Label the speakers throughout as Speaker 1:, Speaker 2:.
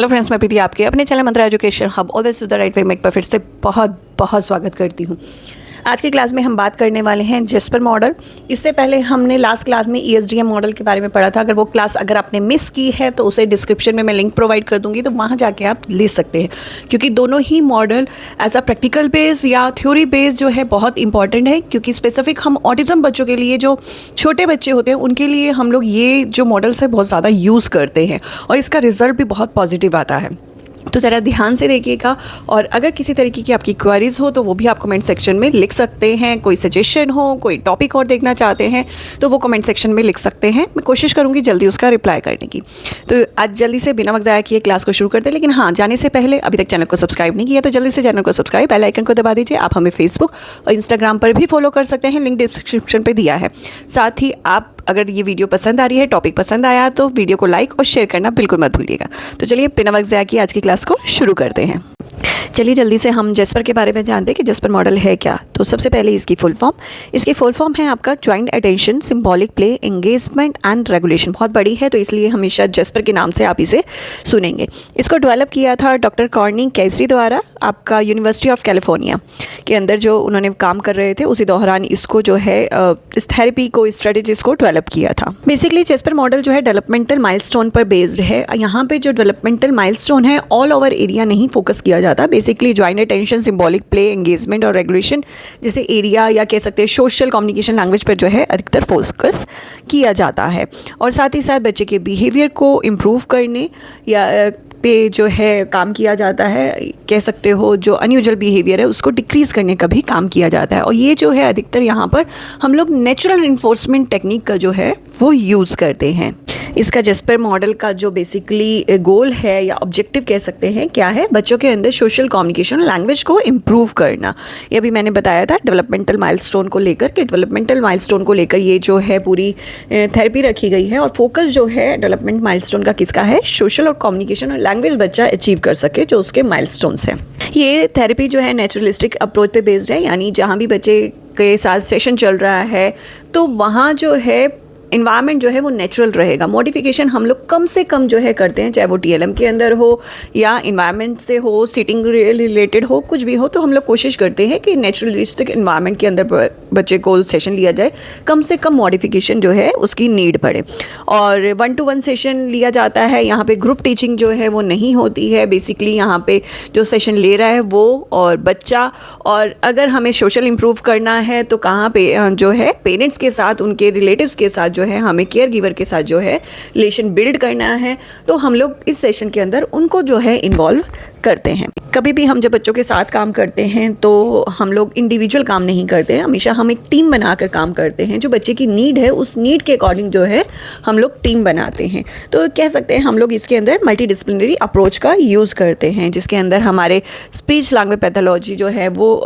Speaker 1: Hello friends, मैं प्रीति आपके अपने channel Mantra education hub always the right way make पर फिर से बहुत बहुत स्वागत करती हूँ। आज की क्लास में हम बात करने वाले हैं जेस्पर मॉडल। इससे पहले हमने लास्ट क्लास में ESDM मॉडल के बारे में पढ़ा था। अगर वो क्लास आपने मिस की है तो उसे डिस्क्रिप्शन में मैं लिंक प्रोवाइड कर दूंगी, तो वहाँ जाके आप ले सकते हैं, क्योंकि दोनों ही model as a practical base या थ्योरी बेस जो है बहुत इंपॉर्टेंट है। क्योंकि स्पेसिफिक हम ऑटिज्म बच्चों के लिए, जो छोटे बच्चे होते हैं उनके लिए हम लोग ये जो मॉडल्स है बहुत ज़्यादा यूज़ करते हैं और इसका रिजल्ट भी बहुत पॉजिटिव आता है। तो ज़रा ध्यान से देखिएगा, और अगर किसी तरीके की आपकी क्वेरीज हो तो वो भी आप कमेंट सेक्शन में लिख सकते हैं। कोई सजेशन हो, कोई टॉपिक और देखना चाहते हैं तो वो कमेंट सेक्शन में लिख सकते हैं। मैं कोशिश करूँगी जल्दी उसका रिप्लाई करने की। तो आज जल्दी से बिना वक्त ज़ाया किए क्लास को शुरू करते हैं। लेकिन हाँ, जाने से पहले अभी तक चैनल को सब्सक्राइब नहीं किया तो जल्दी से चैनल को सब्सक्राइब, बेल आइकन को दबा दीजिए। आप हमें फेसबुक और इंस्टाग्राम पर भी फॉलो कर सकते हैं, लिंक डिस्क्रिप्शन पर दिया है। साथ ही आप अगर ये वीडियो पसंद आ रही है, टॉपिक पसंद आया तो वीडियो को लाइक और शेयर करना बिल्कुल मत भूलिएगा। तो चलिए बिना वक्त ज़ाया किए आज की क्लास को शुरू करते हैं। चलिए जल्दी से हम जेस्पर के बारे में जानते हैं कि जेस्पर मॉडल है क्या। तो सबसे पहले इसकी फुल फॉर्म है आपका joint attention, symbolic play, engagement and regulation. बहुत बड़ी है तो इसलिए हमेशा जेस्पर के नाम से आप इसे सुनेंगे। इसको डेवलप किया था डॉक्टर कॉर्नी कैसरी द्वारा, आपका यूनिवर्सिटी ऑफ कैलिफोर्निया के अंदर जो उन्होंने काम कर रहे थे उसी दौरान इसको जो है इस थेरेपी को, इस स्ट्रेटेजीज को डेवलप किया था। बेसिकली जेस्पर मॉडल जो है डेवलपमेंटल माइलस्टोन पर बेस्ड है। यहाँ पे जो डेवलपमेंटल माइलस्टोन है ऑल ओवर एरिया नहीं फोकस किया जाता। Basically joint attention, symbolic play, engagement और रेगुलेशन जैसे एरिया या कह सकते हैं सोशल कम्युनिकेशन लैंग्वेज पर जो है अधिकतर फोकस किया जाता है। और साथ ही साथ बच्चे के बिहेवियर को इम्प्रूव करने या पे जो है काम किया जाता है। कह सकते हो जो अनयूजुअल बिहेवियर है उसको डिक्रीज़ करने का भी काम किया जाता है। और ये जो है अधिकतर यहाँ पर हम लोग नेचुरल इन्फोर्समेंट टेक्निक का जो है वो यूज़ करते हैं। इसका जेस्पर मॉडल का जो बेसिकली गोल है या ऑब्जेक्टिव कह सकते हैं क्या है, बच्चों के अंदर सोशल कम्युनिकेशन लैंग्वेज को इम्प्रूव करना। ये अभी मैंने बताया था डेवलपमेंटल माइलस्टोन को लेकर के, डेवलपमेंटल माइलस्टोन को लेकर ये जो है पूरी थेरेपी रखी गई है। और फोकस जो है डेवलपमेंट माइलस्टोन का किसका है, सोशल और कम्युनिकेशन और लैंग्वेज बच्चा अचीव कर सके जो उसके माइलस्टोन्स हैं। ये थेरेपी जो है नेचुरलिस्टिक अप्रोच पे बेस्ड है, यानी जहाँ भी बच्चे के साथ सेशन चल रहा है तो वहाँ जो है इन्वायरमेंट जो है वो नेचुरल रहेगा। मॉडिफिकेशन हम लोग कम से कम जो है करते हैं, चाहे वो TLM के अंदर हो या इन्वायरमेंट से हो, सीटिंग रिलेटेड हो, कुछ भी हो, तो हम लोग कोशिश करते हैं कि नेचुरलिस्टिक इन्वायरमेंट के अंदर बच्चे को सेशन लिया जाए, कम से कम मॉडिफिकेशन जो है उसकी नीड पड़े। और 1-to-1 सेशन लिया जाता है। यहाँ पे ग्रुप टीचिंग जो है वो नहीं होती है। बेसिकली यहाँ पे जो सेशन ले रहा है वो और बच्चा, और अगर हमें सोशल इम्प्रूव करना है तो कहाँ पे जो है पेरेंट्स के साथ, उनके रिलेटिव्स के साथ जो है हमें केयर गिवर के साथ जो है रिलेशन बिल्ड करना है, तो हम लोग इस सेशन के अंदर उनको जो है इन्वॉल्व करते हैं। कभी भी हम जब बच्चों के साथ काम करते हैं तो हम लोग इंडिविजुअल काम नहीं करते हैं, हमेशा हम एक टीम बनाकर काम करते हैं। जो बच्चे की नीड है उस नीड के अकॉर्डिंग जो है हम लोग टीम बनाते हैं। तो कह सकते हैं हम लोग इसके अंदर मल्टीडिसिप्लिनरी अप्रोच का यूज़ करते हैं, जिसके अंदर हमारे स्पीच लैंग्वेज पैथोलॉजी जो है वो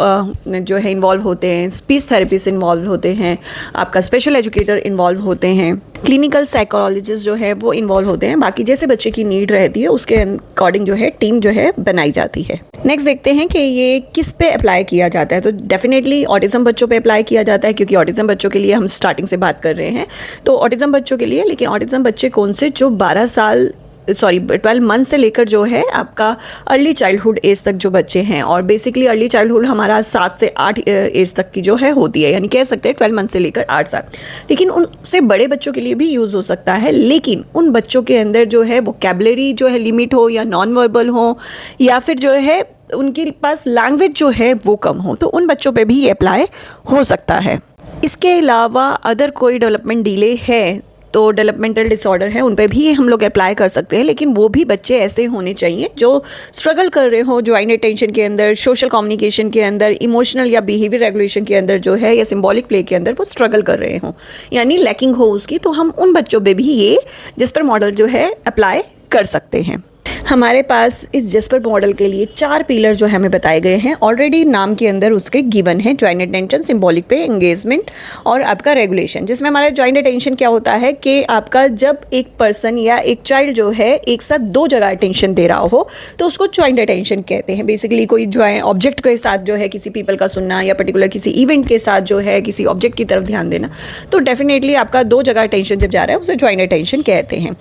Speaker 1: जो है इन्वॉल्व होते हैं, स्पीच थेरेपिस्ट इन्वॉल्व होते हैं, आपका स्पेशल एजुकेटर इन्वॉल्व होते हैं, क्लिनिकल साइकोलॉजिस्ट जो है वो इन्वॉल्व होते हैं। बाकी जैसे बच्चे की नीड रहती है उसके अकॉर्डिंग जो है टीम जो है बनाई जाती है। नेक्स्ट देखते हैं कि ये किस पे अप्लाई किया जाता है। तो डेफिनेटली ऑटिज्म बच्चों पे अप्लाई किया जाता है, क्योंकि ऑटिज्म बच्चों के लिए हम स्टार्टिंग से बात कर रहे हैं। तो ऑटिज्म बच्चों के लिए, लेकिन ऑटिज्म बच्चे कौन से, जो 12 मंथ से लेकर जो है आपका अर्ली चाइल्डहुड एज तक जो बच्चे हैं। और बेसिकली अर्ली चाइल्डहुड हमारा 7 से 8 एज तक की जो है होती है, यानी कह सकते हैं 12 मंथ से लेकर 8 साल। लेकिन उनसे बड़े बच्चों के लिए भी यूज़ हो सकता है, लेकिन उन बच्चों के अंदर जो है वोकैबुलरी जो है लिमिट हो, या नॉन वर्बल हो, या फिर जो है उनके पास लैंग्वेज जो है वो कम हो, तो उन बच्चों पे भी ये अप्लाई हो सकता है। इसके अलावा अदर कोई डेवलपमेंट डिले है तो डेवलपमेंटल डिसऑर्डर है, उन पे भी हम लोग अप्लाई कर सकते हैं। लेकिन वो भी बच्चे ऐसे होने चाहिए जो स्ट्रगल कर रहे हो ज्वाइंट अटेंशन के अंदर, सोशल कम्युनिकेशन के अंदर, इमोशनल या बिहेवियर रेगुलेशन के अंदर जो है, या सिंबॉलिक प्ले के अंदर वो स्ट्रगल कर रहे हो, यानी लैकिंग हो उसकी, तो हम उन बच्चों पे भी ये जेस्पर मॉडल जो है अप्लाई कर सकते हैं। हमारे पास इस जेस्पर मॉडल के लिए 4 पिलर जो हमें बताए गए हैं। ऑलरेडी नाम के अंदर उसके गिवन है, joint attention, symbolic play, engagement और आपका रेगुलेशन। जिसमें हमारा ज्वाइंट अटेंशन क्या होता है कि आपका जब एक पर्सन या एक चाइल्ड जो है एक साथ 2 जगह अटेंशन दे रहा हो तो उसको ज्वाइंट अटेंशन कहते हैं। बेसिकली कोई ऑब्जेक्ट के साथ जो है किसी पीपल का सुनना, या पर्टिकुलर किसी इवेंट के साथ जो है किसी ऑब्जेक्ट की तरफ ध्यान देना, तो डेफिनेटली आपका 2 जगह अटेंशन जब जा रहा है उसे ज्वाइंट अटेंशन कहते हैं।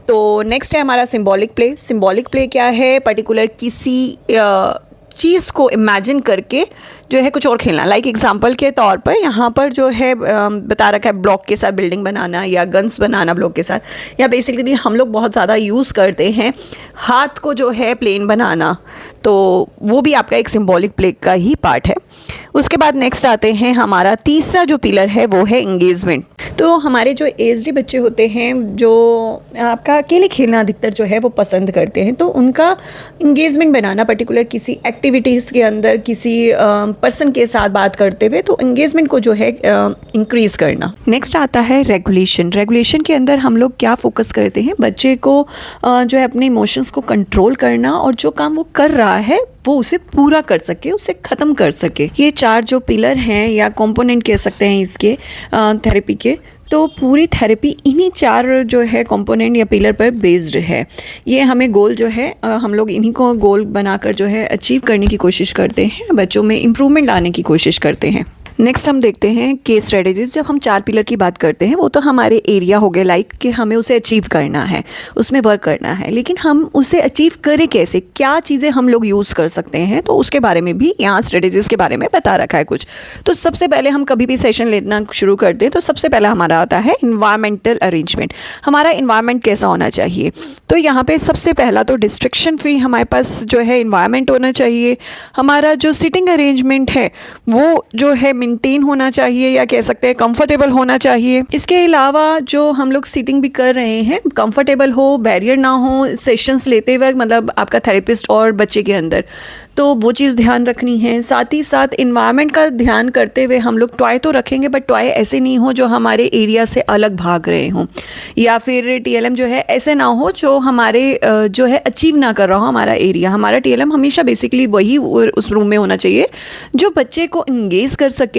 Speaker 1: तो नेक्स्ट है हमारा सिंबॉलिक प्ले। सिंबॉलिक प्ले क्या है, पर्टिकुलर किसी चीज़ को इमेजिन करके जो है कुछ और खेलना। लाइक एग्जांपल के तौर पर यहाँ पर जो है बता रखा है ब्लॉक के साथ बिल्डिंग बनाना या गन्स बनाना ब्लॉक के साथ, या बेसिकली हम लोग बहुत ज़्यादा यूज़ करते हैं हाथ को जो है प्लेन बनाना, तो वो भी आपका एक सिंबॉलिक प्ले का ही पार्ट है। उसके बाद नेक्स्ट आते हैं, हमारा तीसरा जो पिलर है वो है इंगेजमेंट। तो हमारे जो एएसडी बच्चे होते हैं जो आपका अकेले खेलना अधिकतर जो है वो पसंद करते हैं, तो उनका इंगेजमेंट बनाना पर्टिकुलर किसी एक्टिविटीज़ के अंदर किसी पर्सन के साथ बात करते हुए, तो इंगेजमेंट को जो है इंक्रीज़ करना। नेक्स्ट आता है रेगुलेशन। रेगुलेशन के अंदर हम लोग क्या फोकस करते हैं, बच्चे को जो है अपने इमोशंस को कंट्रोल करना और जो काम वो कर रहा है वो उसे पूरा कर सके, उसे ख़त्म कर सके। ये 4 जो पिलर हैं या कंपोनेंट कह सकते हैं इसके थेरेपी के, तो पूरी थेरेपी इन्हीं 4 जो है कंपोनेंट या पिलर पर बेस्ड है। ये हमें गोल जो है हम लोग इन्हीं को गोल बनाकर जो है अचीव करने की कोशिश करते हैं, बच्चों में इम्प्रूवमेंट लाने की कोशिश करते हैं। नेक्स्ट हम देखते हैं केस स्ट्रेटेजीज। जब हम 4 पिलर की बात करते हैं वो तो हमारे एरिया हो गए, लाइक कि हमें उसे अचीव करना है, उसमें वर्क करना है, लेकिन हम उसे अचीव करें कैसे, क्या चीज़ें हम लोग यूज़ कर सकते हैं, तो उसके बारे में भी यहाँ स्ट्रेटेजीज के बारे में बता रखा है कुछ। तो सबसे पहले हम कभी भी सेशन लेना शुरू करते हैं तो सबसे पहला हमारा आता है इन्वायरमेंटल अरेंजमेंट। हमारा इन्वायरमेंट कैसा होना चाहिए, तो यहाँ पे सबसे पहला तो डिस्ट्रैक्शन फ्री हमारे पास जो है इन्वायरमेंट होना चाहिए। हमारा जो सिटिंग अरेंजमेंट है वो जो है मेंटेन होना चाहिए या कह सकते हैं कंफर्टेबल होना चाहिए। इसके अलावा जो हम लोग सीटिंग भी कर रहे हैं कंफर्टेबल हो, बैरियर ना हो सेशंस लेते वक्त, मतलब आपका थेरेपिस्ट और बच्चे के अंदर, तो वो चीज़ ध्यान रखनी है। साथ ही साथ इन्वायरमेंट का ध्यान करते हुए हम लोग टॉय तो रखेंगे, बट टॉय ऐसे नहीं हो जो हमारे एरिया से अलग भाग रहे हों, या फिर टीएलएम जो है ऐसे ना हो जो हमारे जो है अचीव ना कर रहा हो हमारा एरिया। हमारा टीएलएम हमेशा बेसिकली वही उस रूम में होना चाहिए जो बच्चे को इंगेज कर सके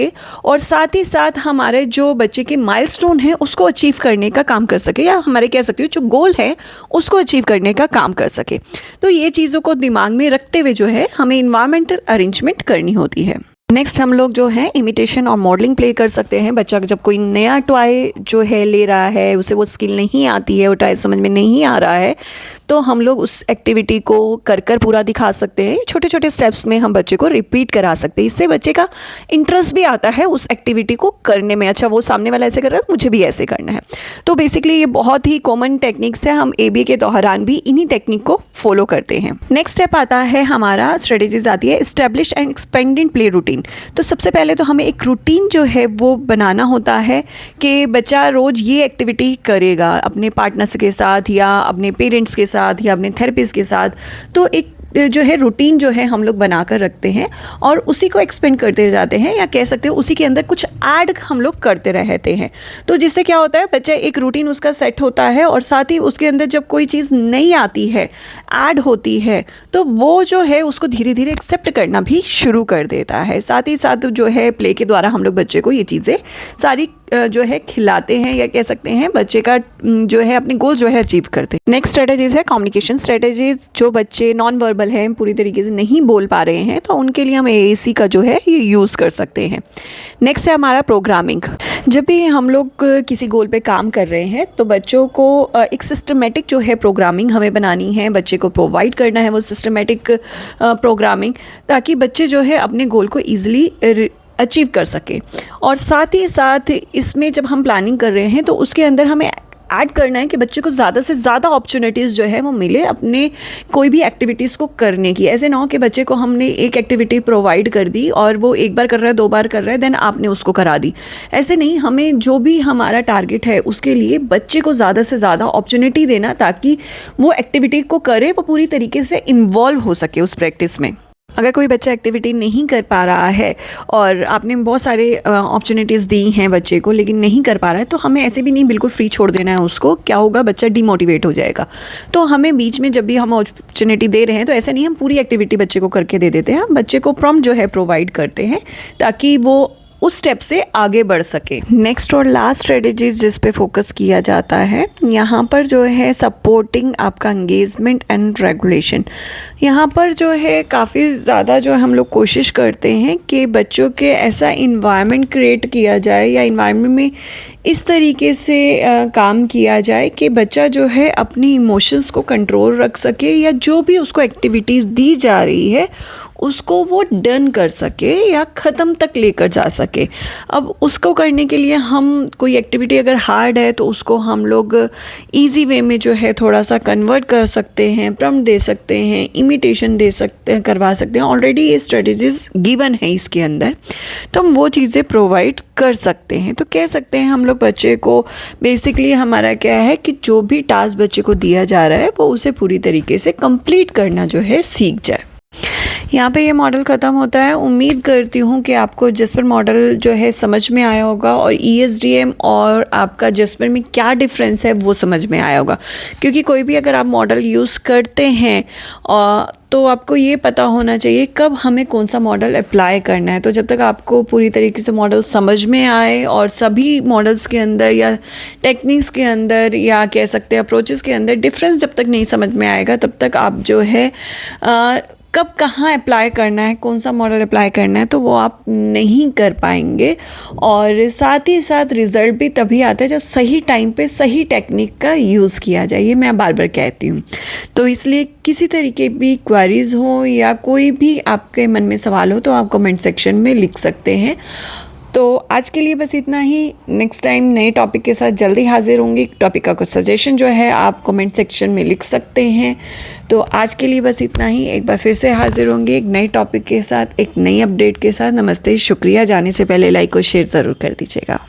Speaker 1: और साथ ही साथ हमारे जो बच्चे के माइलस्टोन है उसको अचीव करने का काम कर सके, या हमारे कह सकते हो जो गोल है उसको अचीव करने का काम कर सके। तो ये चीज़ों को दिमाग में रखते हुए जो है हमें इन्वायरमेंटल अरेंजमेंट करनी होती है। नेक्स्ट हम लोग जो है इमिटेशन और मॉडलिंग प्ले कर सकते हैं। बच्चा जब कोई नया टॉय जो है ले रहा है, उसे वो स्किल नहीं आती है, वो टॉय समझ में नहीं आ रहा है, तो हम लोग उस एक्टिविटी को कर पूरा दिखा सकते हैं। छोटे छोटे स्टेप्स में हम बच्चे को रिपीट करा सकते हैं, इससे बच्चे का इंटरेस्ट भी आता है उस एक्टिविटी को करने में। अच्छा, वो सामने वाला ऐसे कर रहा है, मुझे भी ऐसे करना है। तो बेसिकली ये बहुत ही कॉमन टेक्निक्स है, हम एबीए के दौरान भी इन्हीं टेक्निक को फॉलो करते हैं। नेक्स्ट स्टेप आता है हमारा स्ट्रेटेजीज आती है establish and expanded play routine. तो सबसे पहले तो हमें एक रूटीन जो है वो बनाना होता है कि बच्चा रोज़ ये एक्टिविटी करेगा अपने पार्टनर्स के साथ या अपने पेरेंट्स के साथ या अपने थेरेपिस्ट के साथ। तो एक जो है रूटीन जो है हम लोग बना कर रखते हैं और उसी को एक्सपेंड करते जाते हैं, या कह सकते हो उसी के अंदर कुछ ऐड हम लोग करते रहते हैं। तो जिससे क्या होता है, बच्चा एक रूटीन उसका सेट होता है और साथ ही उसके अंदर जब कोई चीज़ नहीं आती है, ऐड होती है, तो वो जो है उसको धीरे धीरे एक्सेप्ट करना भी शुरू कर देता है। साथ ही साथ जो है प्ले के द्वारा हम लोग बच्चे को ये चीज़ें सारी जो है खिलाते हैं, या कह सकते हैं बच्चे का जो है अपने गोल जो है अचीव करते हैं। नेक्स्ट स्ट्रेटेजीज है कम्युनिकेशन स्ट्रेटेजीज। जो बच्चे नॉन वर्बल हैं, पूरी तरीके से नहीं बोल पा रहे हैं, तो उनके लिए हम एएसी का जो है ये यूज़ कर सकते हैं। नेक्स्ट है हमारा प्रोग्रामिंग। जब भी हम लोग किसी गोल पे काम कर रहे हैं तो बच्चों को एक सिस्टमेटिक जो है प्रोग्रामिंग हमें बनानी है, बच्चे को प्रोवाइड करना है वो सिस्टमेटिक प्रोग्रामिंग, ताकि बच्चे जो है अपने गोल को ईजिली अचीव कर सके। और साथ ही साथ इसमें जब हम प्लानिंग कर रहे हैं तो उसके अंदर हमें ऐड करना है कि बच्चे को ज़्यादा से ज़्यादा अपॉर्चुनिटीज़ जो है वो मिले अपने कोई भी एक्टिविटीज़ को करने की। ऐसे ना हो कि बच्चे को हमने एक एक्टिविटी प्रोवाइड कर दी और वो एक बार कर रहा है, 2 बार कर रहा है, देन आपने उसको करा दी। ऐसे नहीं, हमें जो भी हमारा टारगेट है उसके लिए बच्चे को ज़्यादा से ज़्यादा अपॉर्चुनिटी देना, ताकि वो एक्टिविटी को करे, वो पूरी तरीके से इन्वॉल्व हो सके उस प्रैक्टिस में। अगर कोई बच्चा एक्टिविटी नहीं कर पा रहा है और आपने बहुत सारे अपॉर्चुनिटीज़ दी हैं बच्चे को लेकिन नहीं कर पा रहा है, तो हमें ऐसे भी नहीं बिल्कुल फ्री छोड़ देना है उसको। क्या होगा, बच्चा डिमोटिवेट हो जाएगा। तो हमें बीच में जब भी हम अपॉर्चुनिटी दे रहे हैं तो ऐसे नहीं हम पूरी एक्टिविटी बच्चे को करके दे देते हैं, हम बच्चे को प्रॉम्प्ट जो है प्रोवाइड करते हैं ताकि वो उस स्टेप से आगे बढ़ सके। नेक्स्ट और लास्ट स्ट्रेटजीज जिस पे फोकस किया जाता है यहाँ पर जो है सपोर्टिंग आपका एंगेजमेंट एंड रेगुलेशन। यहाँ पर जो है काफ़ी ज़्यादा जो हम लोग कोशिश करते हैं कि बच्चों के ऐसा इन्वायरमेंट क्रिएट किया जाए या इन्वायरमेंट में इस तरीके से काम किया जाए कि बच्चा जो है अपनी इमोशंस को कंट्रोल रख सके या जो भी उसको एक्टिविटीज़ दी जा रही है उसको वो डन कर सके या ख़त्म तक लेकर जा सके। अब उसको करने के लिए हम कोई एक्टिविटी अगर हार्ड है तो उसको हम लोग इजी वे में जो है थोड़ा सा कन्वर्ट कर सकते हैं, प्रॉम्प्ट दे सकते हैं, इमिटेशन दे सकते हैं, करवा सकते हैं। ऑलरेडी ये स्ट्रेटजीज गिवन है इसके अंदर, तो हम वो चीज़ें प्रोवाइड कर सकते हैं। तो कह सकते हैं हम लोग बच्चे को बेसिकली हमारा क्या है कि जो भी टास्क बच्चे को दिया जा रहा है वो उसे पूरी तरीके से कंप्लीट करना जो है सीख जाए। यहाँ पे ये मॉडल ख़त्म होता है। उम्मीद करती हूँ कि आपको जस्पर मॉडल जो है समझ में आया होगा और ESDM और आपका जस्पर में क्या डिफरेंस है वो समझ में आया होगा, क्योंकि कोई भी अगर आप मॉडल यूज़ करते हैं तो आपको ये पता होना चाहिए कब हमें कौन सा मॉडल अप्लाई करना है। तो जब तक आपको पूरी तरीके से मॉडल समझ में आए और सभी मॉडल्स के अंदर या टेक्निक्स के अंदर या कह सकते हैं अप्रोचेस के अंदर डिफरेंस जब तक नहीं समझ में आएगा तब तक आप जो है कब कहाँ अप्लाई करना है, कौन सा मॉडल अप्लाई करना है, तो वो आप नहीं कर पाएंगे। और साथ ही साथ रिज़ल्ट भी तभी आता है जब सही टाइम पे सही टेक्निक का यूज़ किया जाए। ये मैं बार बार कहती हूँ। तो इसलिए किसी तरीके भी क्वेरीज़ हो या कोई भी आपके मन में सवाल हो तो आप कमेंट सेक्शन में लिख सकते हैं। तो आज के लिए बस इतना ही। नेक्स्ट टाइम नए टॉपिक के साथ जल्दी हाजिर होंगी। टॉपिक का कुछ सजेशन जो है आप कमेंट सेक्शन में लिख सकते हैं। तो आज के लिए बस इतना ही। एक बार फिर से हाजिर होंगे एक नए टॉपिक के साथ, एक नई अपडेट के साथ। नमस्ते, शुक्रिया। जाने से पहले लाइक और शेयर ज़रूर कर दीजिएगा।